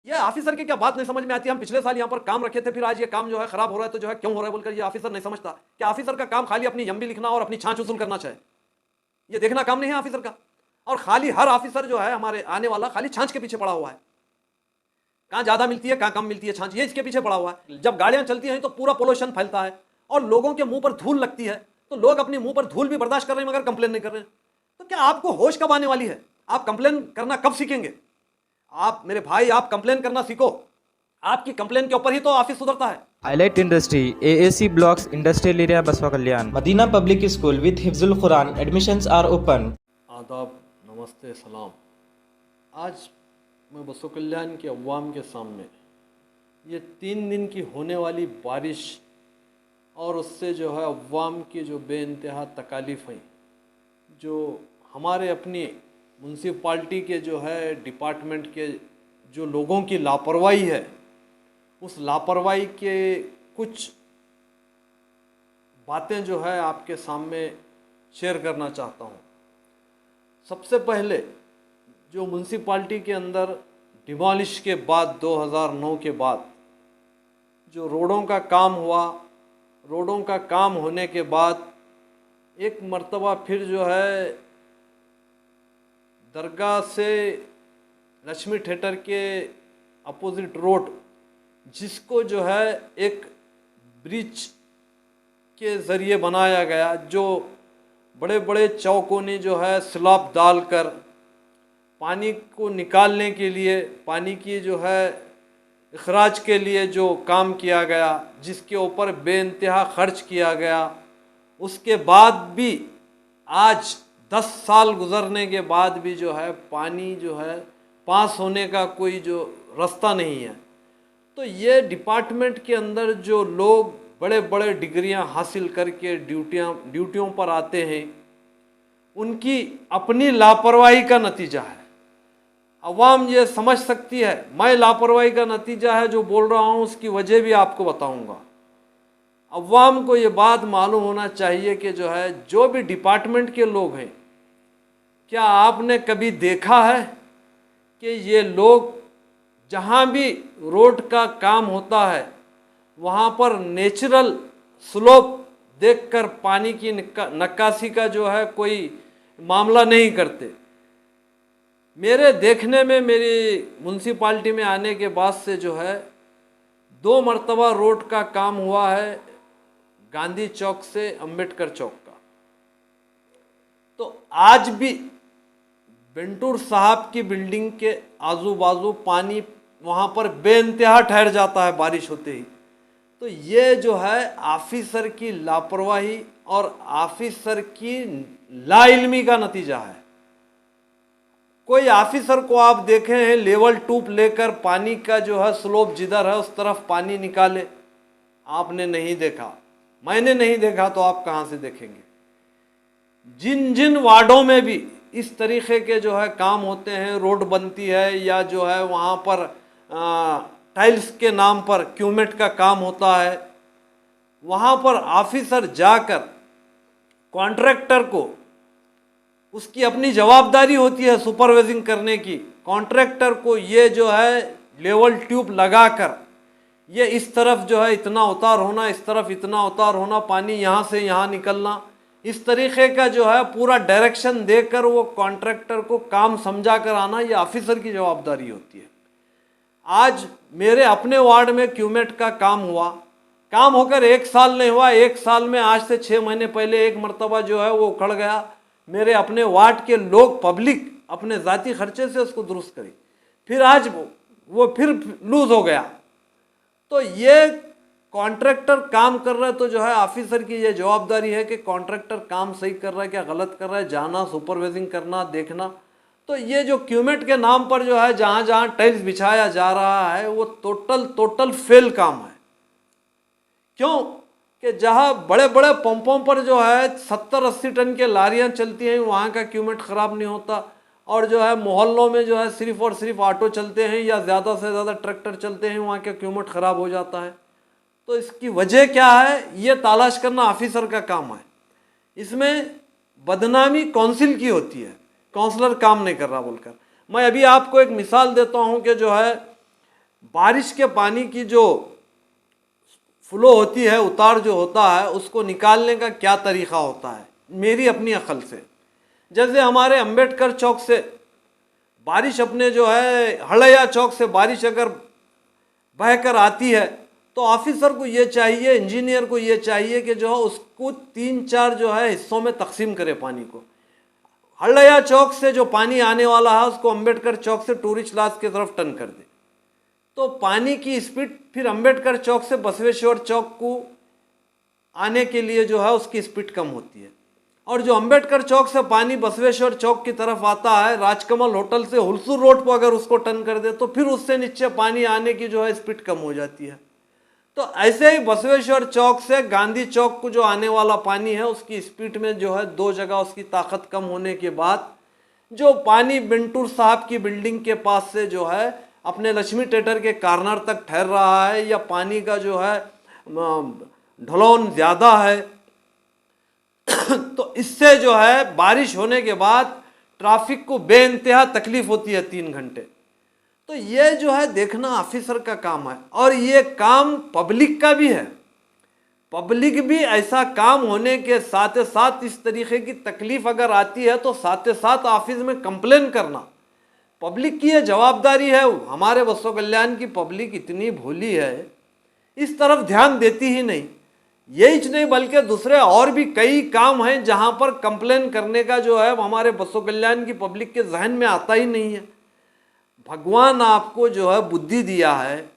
ये ऑफिसर की क्या बात नहीं समझ में आती। हम पिछले साल यहाँ पर काम रखे थे, फिर आज ये काम जो है खराब हो रहा है, तो जो है क्यों हो रहा है बोलकर ये ऑफिसर नहीं समझता कि ऑफिसर का काम खाली अपनी एमबी लिखना और अपनी छाछ वसूल करना चाहिए। ये देखना काम नहीं है ऑफिसर का। और खाली हर ऑफिसर जो है हमारे आने वाला खाली छाछ के पीछे पड़ा हुआ है, कहाँ ज्यादा मिलती है कहाँ कम मिलती है छाछ, ये इसके पीछे पड़ा हुआ है। जब गाड़ियां चलती हैं तो पूरा पोल्यूशन फैलता है और लोगों के मुंह पर धूल लगती है, तो लोग अपने मुंह पर धूल भी बर्दाश्त कर रहे हैं मगर कंप्लेन नहीं कर रहे हैं। तो क्या आपको होश कब आने वाली है? आप कंप्लेन करना कब सीखेंगे? आप मेरे भाई, आप कंप्लेन करना सीखो। आपकी कंप्लेन के ऊपर ही तो ऑफिस सुधरता है। Highlight industry AAC blocks industrial area Basavakalyan Madina public school with हिफ्जुल कुरान एडमिशन्स आर ओपन। आदाब, नमस्ते, सलाम। आज मैं बसवा कल्याण के अवाम के सामने ये 3 दिन की होने वाली बारिश और उससे जो है अवाम की जो बेइंतहा तकालीफ हैं, जो हमारे अपनी म्यूनसिपाल्टी के जो है डिपार्टमेंट के जो लोगों की लापरवाही है, उस लापरवाही के कुछ बातें जो है आपके सामने शेयर करना चाहता हूँ। सबसे पहले जो म्यूनसिपाल्टी के अंदर डिमॉलिश के बाद 2009 के बाद जो रोडों का काम हुआ, रोडों का काम होने के बाद एक मर्तबा फिर जो है दरगाह से लक्ष्मी थिएटर के अपोजिट रोड, जिसको जो है एक ब्रिज के ज़रिए बनाया गया, जो बड़े बड़े चौकों ने जो है स्लैब डालकर पानी को निकालने के लिए, पानी की जो है इखराज के लिए जो काम किया गया, जिसके ऊपर बेइंतहा खर्च किया गया, उसके बाद भी आज 10 साल गुज़रने के बाद भी जो है पानी जो है पास होने का कोई जो रास्ता नहीं है। तो ये डिपार्टमेंट के अंदर जो लोग बड़े बड़े डिग्रियां हासिल करके ड्यूटियों पर आते हैं, उनकी अपनी लापरवाही का नतीजा है। अवाम ये समझ सकती है, मैं लापरवाही का नतीजा है जो बोल रहा हूँ, उसकी वजह भी आपको बताऊँगा। अवाम को ये बात मालूम होना चाहिए कि जो है जो भी डिपार्टमेंट के लोग हैं, क्या आपने कभी देखा है कि ये लोग जहाँ भी रोड का काम होता है वहाँ पर नेचुरल स्लोप देखकर पानी की नक्काशी का जो है कोई मामला नहीं करते? मेरे देखने में, मेरी म्यूनसिपाल्टी में आने के बाद से जो है 2 मरतबा रोड का काम हुआ है, गांधी चौक से अंबेडकर चौक का। तो आज भी बेंटूर साहब की बिल्डिंग के आजू बाजू पानी वहाँ पर बेइंतहा ठहर जाता है बारिश होते ही। तो ये जो है ऑफिसर की लापरवाही और ऑफिसर की लाइल्मी का नतीजा है। कोई ऑफिसर को आप देखे हैं लेवल ट्यूब लेकर पानी का जो है स्लोप जिधर है उस तरफ पानी निकाले? आपने नहीं देखा, मैंने नहीं देखा, तो आप कहाँ से देखेंगे? जिन जिन वार्डों में भी इस तरीके के जो है काम होते हैं, रोड बनती है या जो है वहाँ पर टाइल्स के नाम पर क्यूमेट का काम होता है, वहाँ पर ऑफिसर जाकर कॉन्ट्रैक्टर को, उसकी अपनी जवाबदारी होती है सुपरवाइजिंग करने की, कॉन्ट्रैक्टर को ये जो है लेवल ट्यूब लगाकर ये इस तरफ जो है इतना उतार होना, इस तरफ इतना उतार होना, पानी यहाँ से यहाँ निकलना, इस तरीके का जो है पूरा डायरेक्शन देकर वो कॉन्ट्रैक्टर को काम समझा कर आना, ये ऑफिसर की जवाबदारी होती है। आज मेरे अपने वार्ड में क्यूमेट का काम हुआ, काम होकर 1 साल नहीं हुआ, 1 साल में आज से 6 महीने पहले एक मरतबा जो है वो उखड़ गया। मेरे अपने वार्ड के लोग, पब्लिक अपने ज़ाती खर्चे से उसको दुरुस्त करी, फिर आज वो फिर लूज हो गया। तो ये कॉन्ट्रैक्टर काम कर रहा है, तो जो है ऑफिसर की ये जवाबदारी है कि कॉन्ट्रैक्टर काम सही कर रहा है क्या गलत कर रहा है, जाना, सुपरवाइजिंग करना, देखना। तो ये जो क्यूमेट के नाम पर जो है जहाँ जहाँ टाइल्स बिछाया जा रहा है वो टोटल फेल काम है। क्यों कि जहाँ बड़े बड़े पंपों पर जो है 70-80 टन के लारियाँ चलती हैं, वहाँ का क्यूमेट ख़राब नहीं होता, और जो है मोहल्लों में जो है सिर्फ और सिर्फ ऑटो चलते हैं या ज़्यादा से ज़्यादा ट्रैक्टर चलते हैं, वहाँ का क्यूमेट ख़राब हो जाता है। तो इसकी वजह क्या है, ये तलाश करना ऑफिसर का काम है। इसमें बदनामी काउंसिल की होती है, काउंसलर काम नहीं कर रहा बोलकर। मैं अभी आपको एक मिसाल देता हूँ कि जो है बारिश के पानी की जो फ्लो होती है, उतार जो होता है, उसको निकालने का क्या तरीक़ा होता है मेरी अपनी अकल से। जैसे हमारे अंबेडकर चौक से बारिश अपने जो है हड़ैया चौक से बारिश अगर बहकर आती है तो ऑफिसर को ये चाहिए, इंजीनियर को ये चाहिए कि जो है उसको 3-4 जो है हिस्सों में तकसीम करे पानी को। हड़ैया चौक से जो पानी आने वाला है उसको अंबेडकर चौक से टूरिस्ट लॉज की तरफ टर्न कर दे, तो पानी की स्पीड फिर अंबेडकर चौक से बसवेश्वर चौक को आने के लिए जो है उसकी स्पीड कम होती है। और जो अंबेडकर चौक से पानी बसवेश्वर चौक की तरफ आता है, राजकमल होटल से हुलसूर रोड पर अगर उसको टर्न कर दे तो फिर उससे नीचे पानी आने की जो है स्पीड कम हो जाती है। तो ऐसे ही बसवेश्वर चौक से गांधी चौक को जो आने वाला पानी है उसकी स्पीड में जो है 2 जगह उसकी ताकत कम होने के बाद जो पानी बिंटूर साहब की बिल्डिंग के पास से जो है अपने लक्ष्मी थिएटर के कॉर्नर तक ठहर रहा है, या पानी का जो है ढलान ज़्यादा है तो इससे जो है बारिश होने के बाद ट्रैफिक को बेइंतहा तकलीफ होती है 3 घंटे। तो ये जो है देखना ऑफिसर का काम है, और ये काम पब्लिक का भी है। पब्लिक भी ऐसा काम होने के साथ साथ इस तरीके की तकलीफ अगर आती है तो साथ साथ ऑफिस में कंप्लेन करना पब्लिक की ये जवाबदारी है। हमारे बसों कल्याण की पब्लिक इतनी भोली है, इस तरफ ध्यान देती ही नहीं। यही नहीं बल्कि दूसरे और भी कई काम हैं जहां पर कंप्लेन करने का जो है हमारे बसों कल्याण की पब्लिक के जहन में आता ही नहीं है। भगवान आपको जो है बुद्धि दिया है,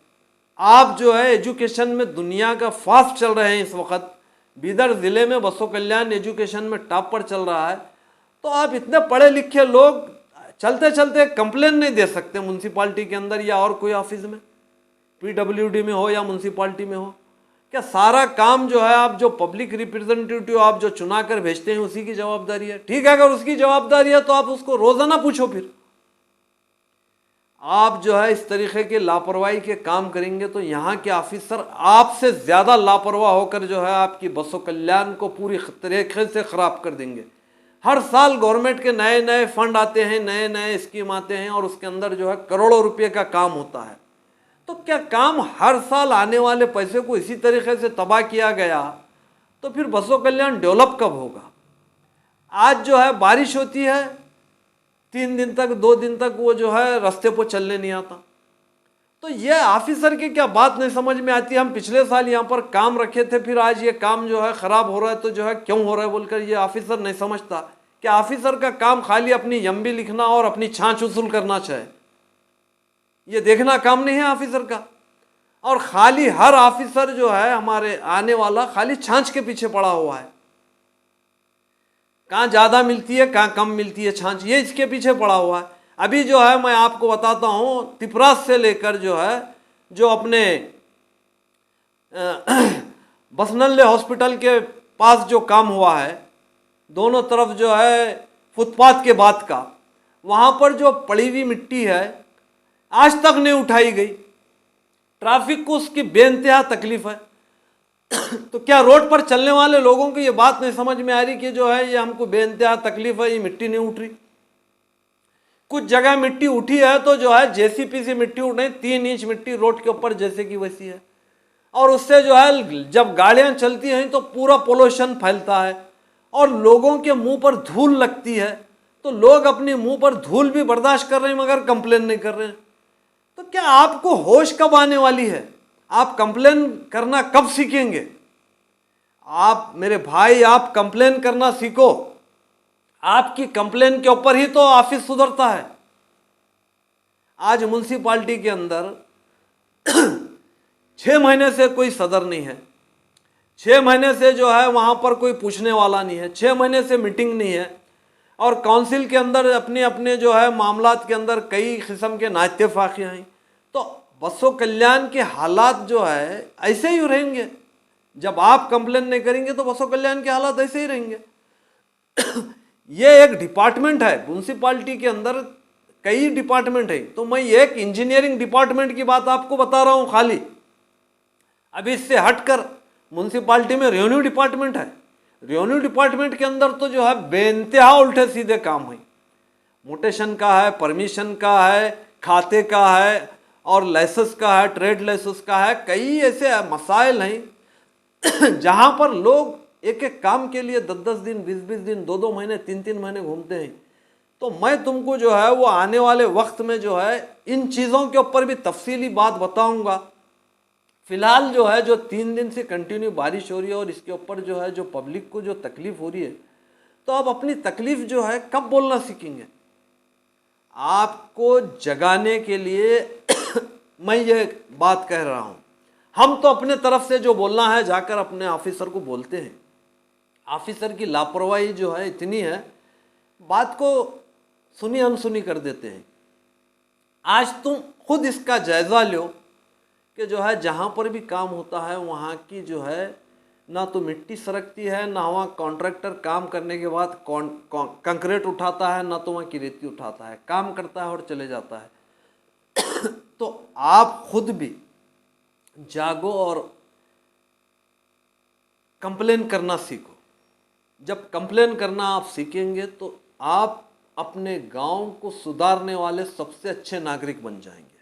आप जो है एजुकेशन में दुनिया का फास्ट चल रहे हैं। इस वक्त बीदर ज़िले में बसों कल्याण एजुकेशन में टॉप पर चल रहा है, तो आप इतने पढ़े लिखे लोग चलते चलते कंप्लेन नहीं दे सकते म्यूनसिपाल्टी के अंदर या और कोई ऑफिस में, PWD में हो या म्यूनसिपाल्टी में हो। क्या सारा काम जो है आप जो पब्लिक रिप्रेजेंटेटिव आप जो चुना कर भेजते हैं उसी की जवाबदारी है? ठीक है, अगर उसकी जवाबदारी है तो आप उसको रोजाना पूछो। फिर आप जो है इस तरीके के लापरवाही के काम करेंगे तो यहाँ के ऑफिसर आपसे ज़्यादा लापरवाह होकर जो है आपकी बसों कल्याण को पूरी तरीके से ख़राब कर देंगे। हर साल गवर्नमेंट के नए नए फंड आते हैं, नए नए स्कीम आते हैं, और उसके अंदर जो है करोड़ों रुपये का काम होता है। तो क्या काम हर साल आने वाले पैसे को इसी तरीके से तबाह किया गया तो फिर बसों कल्याण डेवलप कब होगा? आज जो है बारिश होती है 3 दिन तक, 2 दिन तक वो जो है रास्ते पर चलने नहीं आता। तो ये ऑफिसर की क्या बात नहीं समझ में आती। हम पिछले साल यहाँ पर काम रखे थे, फिर आज ये काम जो है ख़राब हो रहा है, तो जो है क्यों हो रहा है बोलकर ये ऑफिसर नहीं समझता कि ऑफिसर का काम खाली अपनी यम्बी लिखना और अपनी छाछ वसूल करना चाहिए, ये देखना काम नहीं है ऑफिसर का। और खाली हर ऑफिसर जो है हमारे आने वाला खाली छाछ के पीछे पड़ा हुआ है, कहाँ ज़्यादा मिलती है कहाँ कम मिलती है छाछ, ये इसके पीछे पड़ा हुआ है। अभी जो है मैं आपको बताता हूँ, तिपरास से लेकर जो है जो अपने बसनल्ले हॉस्पिटल के पास जो काम हुआ है, दोनों तरफ जो है फुटपाथ के बाद का, वहाँ पर जो पड़ी हुई मिट्टी है आज तक नहीं उठाई गई। ट्रैफिक को उसकी बेइंतहा तकलीफ है। तो क्या रोड पर चलने वाले लोगों को ये बात नहीं समझ में आ रही कि जो है ये हमको बेइंतहा तकलीफ है, ये मिट्टी नहीं उठ रही। कुछ जगह मिट्टी उठी है तो जो है JCP से मिट्टी उठ रही, 3 इंच मिट्टी रोड के ऊपर जैसे कि वैसी है, और उससे जो है जब गाड़ियां चलती हैं तो पूरा पोल्यूशन फैलता है और लोगों के मुंह पर धूल लगती है। तो लोग अपने मुंह पर धूल भी बर्दाश्त कर रहे हैं मगर कंप्लेन नहीं कर रहे हैं। तो क्या आपको होश कब आने वाली है? आप कंप्लेन करना कब सीखेंगे? आप मेरे भाई, आप कंप्लेन करना सीखो। आपकी कंप्लेन के ऊपर ही तो ऑफिस सुधरता है। आज म्यूनसिपाल्टी के अंदर 6 महीने से कोई सदर नहीं है, 6 महीने से जो है वहाँ पर कोई पूछने वाला नहीं है, 6 महीने से मीटिंग नहीं है, और काउंसिल के अंदर अपने अपने जो है मामलात के अंदर कई किस्म के नाइत्तेफाकियाँ हैं। तो बसों कल्याण के हालात जो है ऐसे ही रहेंगे। जब आप कंप्लेन नहीं करेंगे तो बसों कल्याण के हालात ऐसे ही रहेंगे। ये एक डिपार्टमेंट है, म्यूनसिपाल्टी के अंदर कई डिपार्टमेंट है, तो मैं एक इंजीनियरिंग डिपार्टमेंट की बात आपको बता रहा हूँ खाली। अभी इससे हटकर म्यूनसिपाल्टी में रेवेन्यू डिपार्टमेंट है। रेवेन्यू डिपार्टमेंट के अंदर तो जो है बेइंतहा उल्टे सीधे काम है, मोटेशन का है, परमिशन का है, खाते का है, और लाइसेंस का है, ट्रेड लाइसेंस का है, कई ऐसे मसाइल हैं जहाँ पर लोग एक एक काम के लिए 10-10 दिन, 20-20 दिन, 2-2 महीने, 3-3 महीने घूमते हैं। तो मैं तुमको जो है वो आने वाले वक्त में जो है इन चीज़ों के ऊपर भी तफसीली बात बताऊंगा। फिलहाल जो है जो 3 दिन से कंटिन्यू बारिश हो रही है और इसके ऊपर जो है जो पब्लिक को जो तकलीफ हो रही है, तो आप अपनी तकलीफ जो है कब बोलना सीखेंगे? आपको जगाने के लिए मैं ये बात कह रहा हूँ। हम तो अपने तरफ से जो बोलना है जाकर अपने ऑफिसर को बोलते हैं। ऑफिसर की लापरवाही जो है इतनी है, बात को सुनी अनसुनी कर देते हैं। आज तुम खुद इसका जायज़ा लो कि जो है जहाँ पर भी काम होता है वहाँ की जो है ना तो मिट्टी सरकती है, ना वहाँ कॉन्ट्रैक्टर काम करने के बाद कंक्रीट उठाता है, ना तो वहाँ की रेती उठाता है, काम करता है और चले जाता है। तो आप खुद भी जागो और कंप्लेन करना सीखो। जब कंप्लेन करना आप सीखेंगे तो आप अपने गांव को सुधारने वाले सबसे अच्छे नागरिक बन जाएंगे।